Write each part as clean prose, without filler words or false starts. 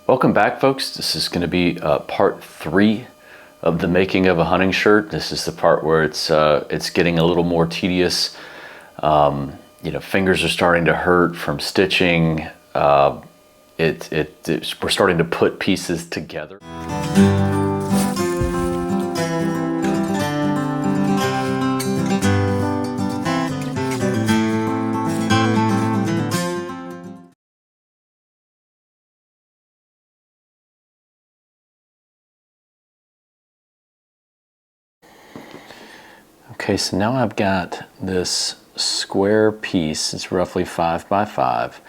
Welcome back, folks. This is going to be part 3 of the making of a hunting shirt. This is the part where it's getting a little more tedious. Fingers are starting to hurt from stitching. We're starting to put pieces together. Okay, so now I've got this square piece. It's roughly 5 by 5,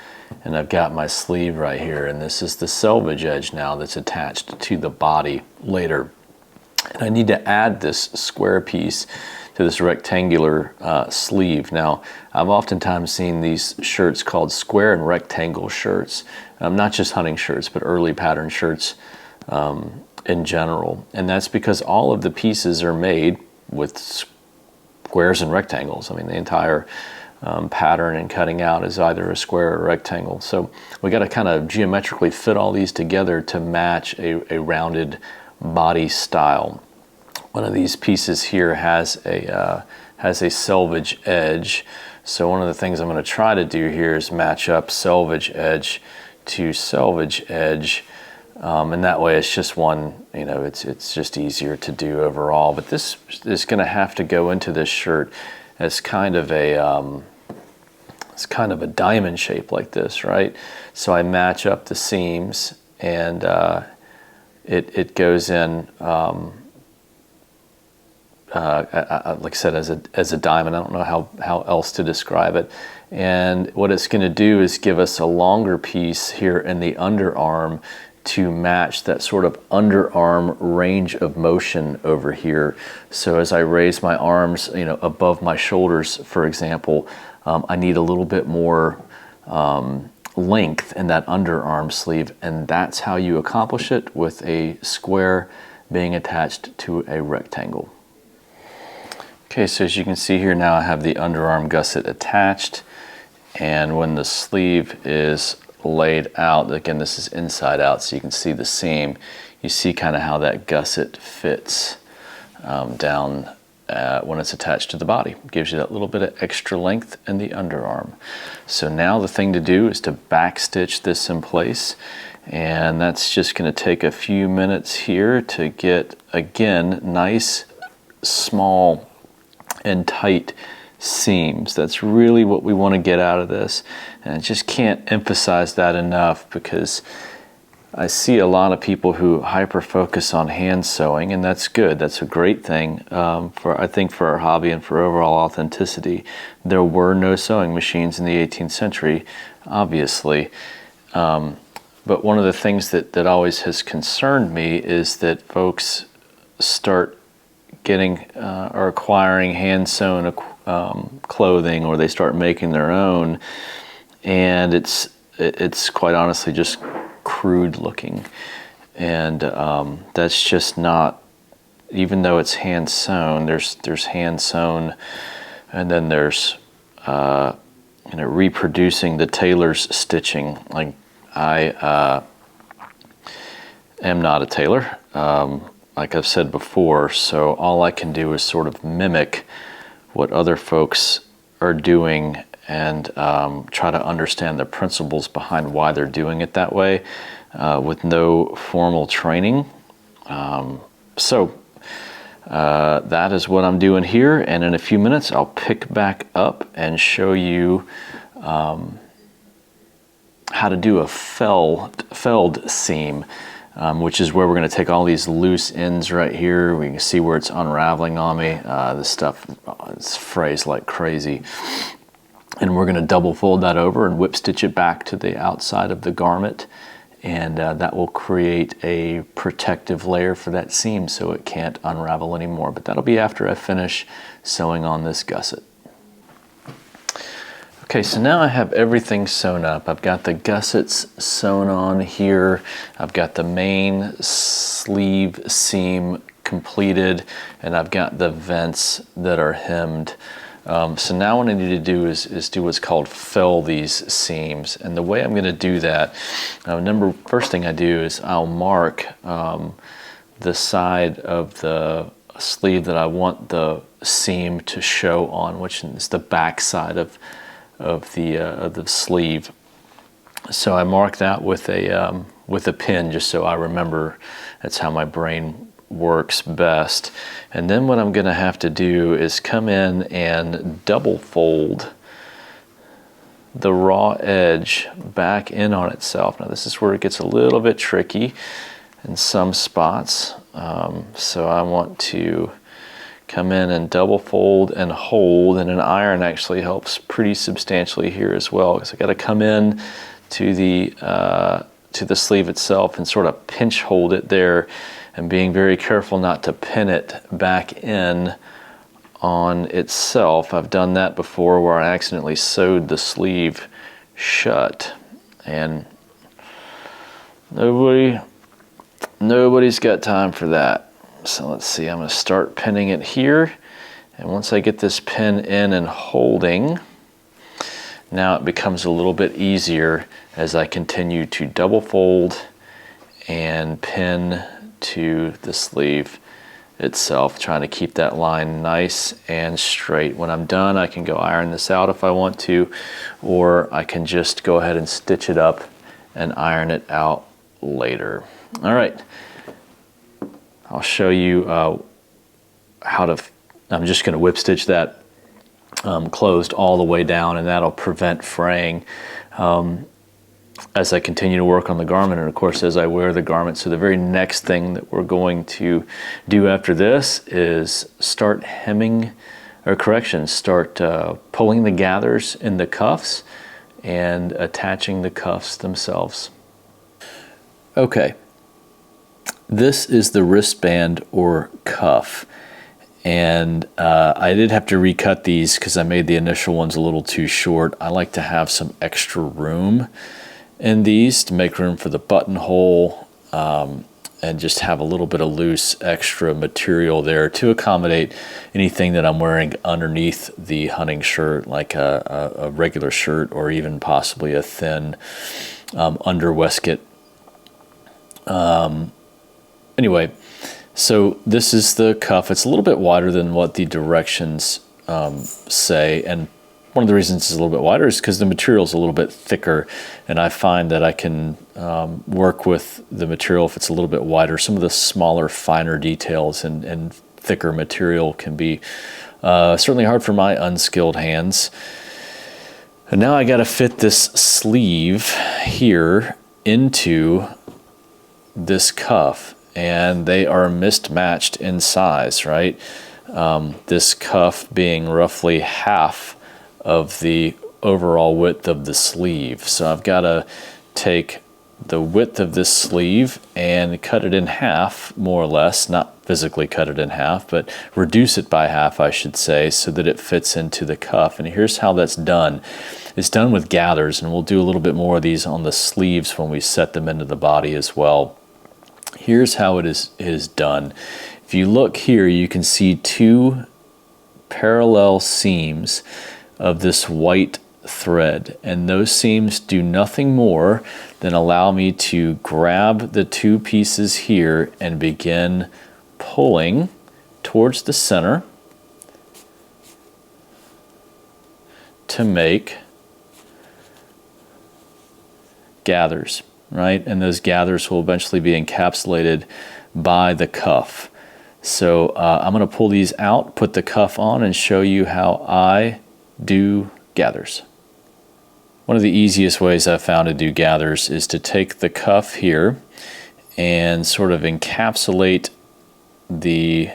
and I've got my sleeve right here, and this is the selvage edge now that's attached to the body later. And I need to add this square piece to this rectangular sleeve. Now, I've oftentimes seen these shirts called square and rectangle shirts, not just hunting shirts, but early pattern shirts in general. And that's because all of the pieces are made with squares and rectangles. I mean, the entire pattern and cutting out is either a square or a rectangle. So we got to kind of geometrically fit all these together to match a rounded body style. One of these pieces here has a selvage edge. So one of the things I'm going to try to do here is match up selvage edge to selvage edge. And that way it's just one, it's just easier to do overall. But this is going to have to go into this shirt as kind of a diamond shape like this, right? So I match up the seams, and it goes in, like I said, as a diamond. I don't know how else to describe it. And what it's going to do is give us a longer piece here in the underarm to match that sort of underarm range of motion over here. So as I raise my arms, above my shoulders, for example, I need a little bit more length in that underarm sleeve, and that's how you accomplish it with a square being attached to a rectangle. Okay, so as you can see here now, I have the underarm gusset attached, and when the sleeve is laid out, again, this is inside out, so you can see the seam. You see kind of how that gusset fits down when it's attached to the body. It gives you that little bit of extra length in the underarm. So now the thing to do is to backstitch this in place, and that's just going to take a few minutes here to get, again, nice, small, and tight seams. That's really what we want to get out of this, and I just can't emphasize that enough, because I see a lot of people who hyper focus on hand sewing, and that's good. That's a great thing I think for our hobby and for overall authenticity. There were no sewing machines in the 18th century, obviously, but one of the things that always has concerned me is that folks start getting or acquiring hand sewn clothing, or they start making their own, and it's quite honestly just crude looking, and that's just not, even though it's hand sewn, there's hand sewn, and then there's reproducing the tailor's stitching. Like, I am not a tailor, like I've said before, so all I can do is sort of mimic what other folks are doing and try to understand the principles behind why they're doing it that way, with no formal training. So that is what I'm doing here, and in a few minutes I'll pick back up and show you how to do a felled seam, which is where we're going to take all these loose ends right here. We can see where it's unraveling on me. This stuff is phrased like crazy. And we're going to double fold that over and whip stitch it back to the outside of the garment. And that will create a protective layer for that seam so it can't unravel anymore. But that'll be after I finish sewing on this gusset. Okay, so now I have everything sewn up. I've got the gussets sewn on here. I've got the main sleeve seam completed, and I've got the vents that are hemmed So now what I need to do is do what's called fill these seams. And the way I'm going to do that, first thing I do is I'll mark the side of the sleeve that I want the seam to show on, which is the back side of the sleeve. So I mark that with a pin, just so I remember. That's how my brain works best. And then what I'm going to have to do is come in and double fold the raw edge back in on itself. Now this is where it gets a little bit tricky in some spots. So I want to come in and double fold and hold, and an iron actually helps pretty substantially here as well, because I got to come in to the sleeve itself and sort of pinch hold it there, and being very careful not to pin it back in on itself. I've done that before where I accidentally sewed the sleeve shut, and nobody's got time for that. So let's see, I'm going to start pinning it here, and once I get this pin in and holding, now it becomes a little bit easier as I continue to double fold and pin to the sleeve itself, trying to keep that line nice and straight. When I'm done, I can go iron this out if I want to, or I can just go ahead and stitch it up and iron it out later. All right, I'll show you how to, I'm just going to whip stitch that closed all the way down, and that'll prevent fraying as I continue to work on the garment, and of course as I wear the garment. So the very next thing that we're going to do after this is start hemming, or start pulling the gathers in the cuffs and attaching the cuffs themselves. Okay, this is the wristband or cuff, and I did have to recut these because I made the initial ones a little too short. I like to have some extra room in these to make room for the buttonhole, and just have a little bit of loose extra material there to accommodate anything that I'm wearing underneath the hunting shirt, like a regular shirt, or even possibly a thin under waistcoat. Anyway, so this is the cuff. It's a little bit wider than what the directions say, and one of the reasons it's a little bit wider is because the material is a little bit thicker, and I find that I can work with the material if it's a little bit wider. Some of the smaller, finer details and thicker material can be certainly hard for my unskilled hands. And now I got to fit this sleeve here into this cuff, and they are mismatched in size, right? This cuff being roughly half of the overall width of the sleeve. So I've got to take the width of this sleeve and cut it in half, more or less, not physically cut it in half, but reduce it by half, I should say, so that it fits into the cuff. And here's how that's done. It's done with gathers, and we'll do a little bit more of these on the sleeves when we set them into the body as well. Here's how it is done. If you look here, you can see two parallel seams of this white thread, and those seams do nothing more than allow me to grab the two pieces here and begin pulling towards the center to make gathers, right? And those gathers will eventually be encapsulated by the cuff. So I'm going to pull these out, put the cuff on, and show you how I do gathers. One of the easiest ways I've found to do gathers is to take the cuff here and sort of encapsulate the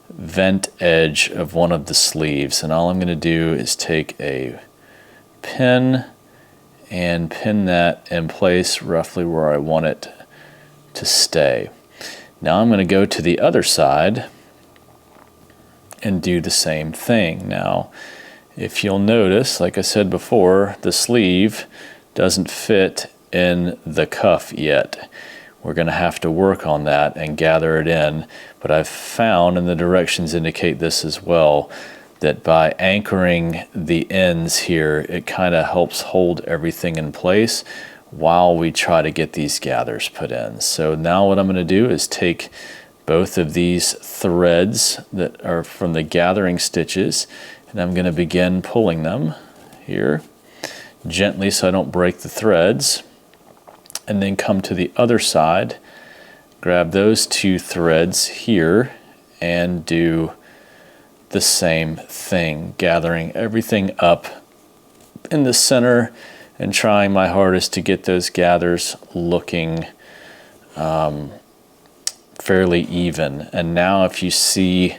vent edge of one of the sleeves. And all I'm going to do is take a pin and pin that in place roughly where I want it to stay. Now I'm going to go to the other side and do the same thing. Now, if you'll notice, like I said before, the sleeve doesn't fit in the cuff yet. We're going to have to work on that and gather it in, but I've found, and the directions indicate this as well, that by anchoring the ends here, it kind of helps hold everything in place while we try to get these gathers put in. So now what I'm going to do is take both of these threads that are from the gathering stitches, and I'm going to begin pulling them here gently so I don't break the threads, and then come to the other side, grab those two threads here, and do the same thing, gathering everything up in the center and trying my hardest to get those gathers looking fairly even. And now if you see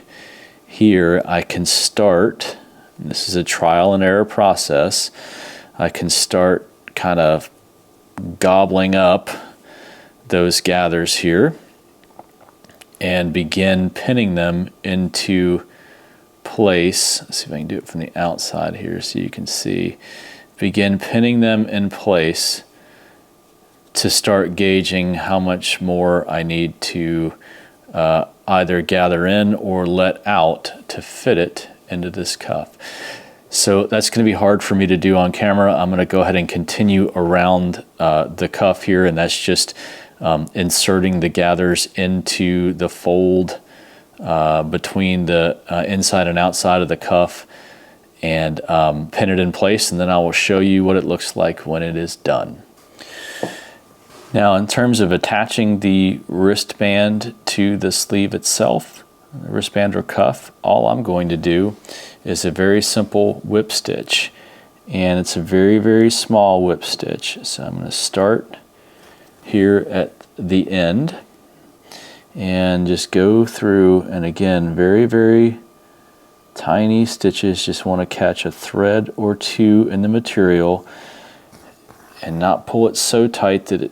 here, I can start, this is a trial and error process, I can start kind of gobbling up those gathers here and begin pinning them into place. Let's see if I can do it from the outside here so you can see. Begin pinning them in place to start gauging how much more I need to either gather in or let out to fit it into this cuff. So that's going to be hard for me to do on camera. I'm going to go ahead and continue around the cuff here, and that's just inserting the gathers into the fold between the inside and outside of the cuff, and pin it in place, and then I will show you what it looks like when it is done. Now, in terms of attaching the wristband to the sleeve itself, the wristband or cuff, all I'm going to do is a very simple whip stitch, and it's a very, very small whip stitch. So I'm going to start here at the end and just go through, and again, very, very tiny stitches. Just want to catch a thread or two in the material and not pull it so tight that it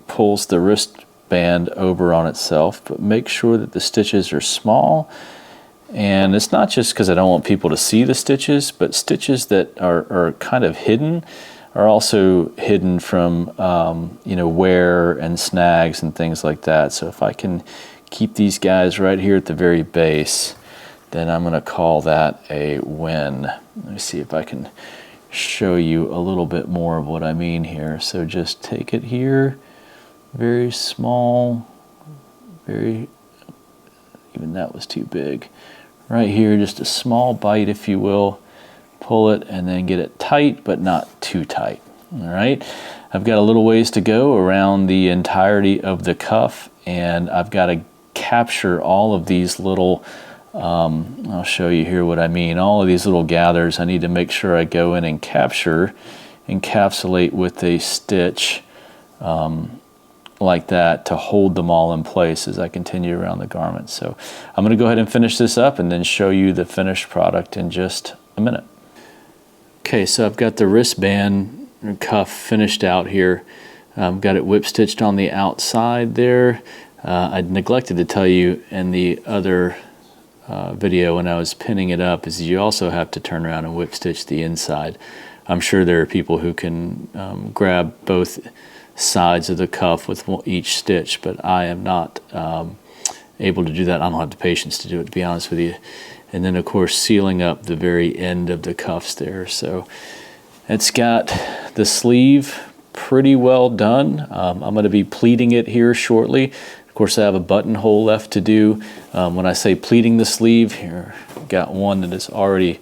pulls the wristband over on itself, but make sure that the stitches are small. And it's not just because I don't want people to see the stitches, but stitches that are kind of hidden are also hidden from you know, wear and snags and things like that. So if I can keep these guys right here at the very base, then I'm going to call that a win. Let me see if I can show you a little bit more of what I mean here. So just take it here, very small, very, even that was too big. Right here, just a small bite, if you will. Pull it and then get it tight, but not too tight. All right, I've got a little ways to go around the entirety of the cuff, and I've got to capture all of these little, I'll show you here what I mean. All of these little gathers, I need to make sure I go in and encapsulate with a stitch like that to hold them all in place as I continue around the garment. So I'm going to go ahead and finish this up and then show you the finished product in just a minute. Okay, so I've got the wristband cuff finished out here. Got it whip stitched on the outside there. I neglected to tell you in the other video when I was pinning it up is you also have to turn around and whip stitch the inside. I'm sure there are people who can grab both sides of the cuff with each stitch, but I am not able to do that. I don't have the patience to do it, to be honest with you. And then of course sealing up the very end of the cuffs there. So it's got the sleeve pretty well done. I'm going to be pleating it here shortly. Of course I have a buttonhole left to do. When I say pleating the sleeve, here I've got one that is already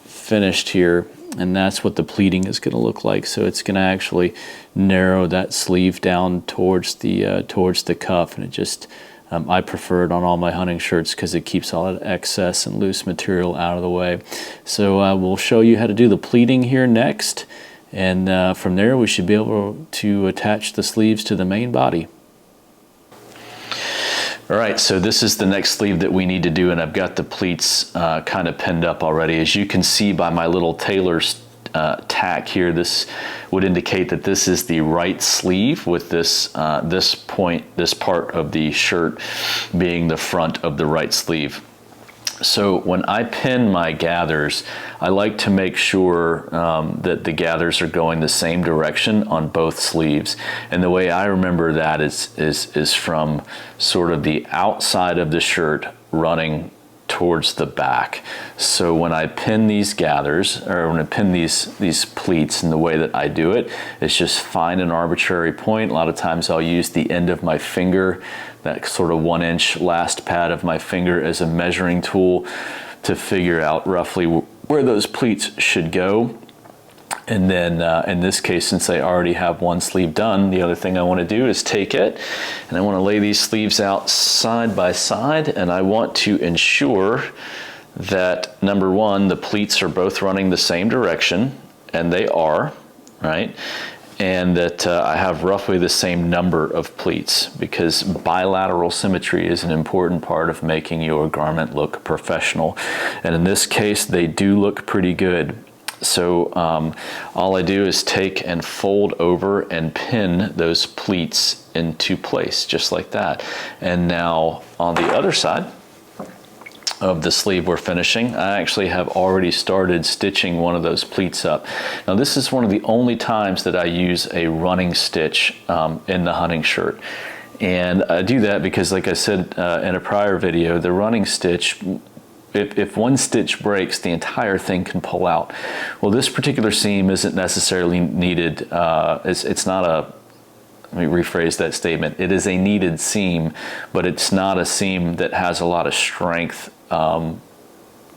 finished here, and that's what the pleating is going to look like. So it's going to actually narrow that sleeve down towards the cuff, and it just I prefer it on all my hunting shirts because it keeps all that excess and loose material out of the way. So we'll show you how to do the pleating here next, and from there we should be able to attach the sleeves to the main body. All right, so this is the next sleeve that we need to do, and I've got the pleats kind of pinned up already. As you can see by my little tailor's tack here, this would indicate that this is the right sleeve, with this this part of the shirt being the front of the right sleeve. So when I pin my gathers, I like to make sure that the gathers are going the same direction on both sleeves. And the way I remember that is from sort of the outside of the shirt running towards the back. So when I pin these gathers, or when I pin these pleats, and the way that I do it is just find an arbitrary point. A lot of times I'll use the end of my finger, that sort of 1 inch last pad of my finger, as a measuring tool to figure out roughly where those pleats should go. And then in this case, since I already have one sleeve done, the other thing I want to do is take it and I want to lay these sleeves out side by side, and I want to ensure that, number one, the pleats are both running the same direction, and they are, right? And that I have roughly the same number of pleats, because bilateral symmetry is an important part of making your garment look professional. And in this case, they do look pretty good. So all I do is take and fold over and pin those pleats into place, just like that. And now on the other side of the sleeve we're finishing, I actually have already started stitching one of those pleats up. Now this is one of the only times that I use a running stitch in the hunting shirt. And I do that because, like I said in a prior video, the running stitch, if one stitch breaks, the entire thing can pull out. Well, this particular seam isn't necessarily needed. It's not a, let me rephrase that statement. It is a needed seam, but it's not a seam that has a lot of strength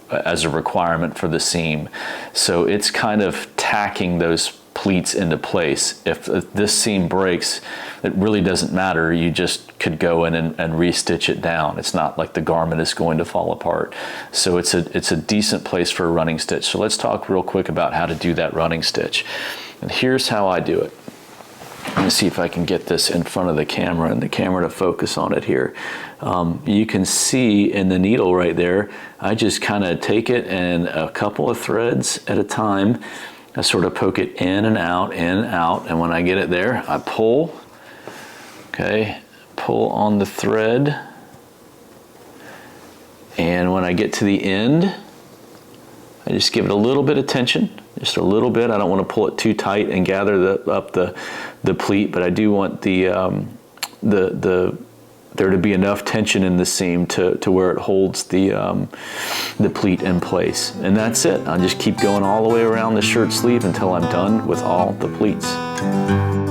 as a requirement for the seam. So it's kind of tacking those pleats into place. If this seam breaks, it really doesn't matter. You just could go in and re-stitch it down. It's not like the garment is going to fall apart. So it's a decent place for a running stitch. So let's talk real quick about how to do that running stitch. And here's how I do it. Let me see if I can get this in front of the camera and the camera to focus on it here. You can see in the needle right there, I just kind of take it and a couple of threads at a time. I sort of poke it in and out, and when I get it there, I pull, okay, pull on the thread, and when I get to the end, I just give it a little bit of tension, just a little bit. I don't want to pull it too tight and gather up the pleat, but I do want there to be enough tension in the seam to where it holds the pleat in place. And that's it. I'll just keep going all the way around the shirt sleeve until I'm done with all the pleats.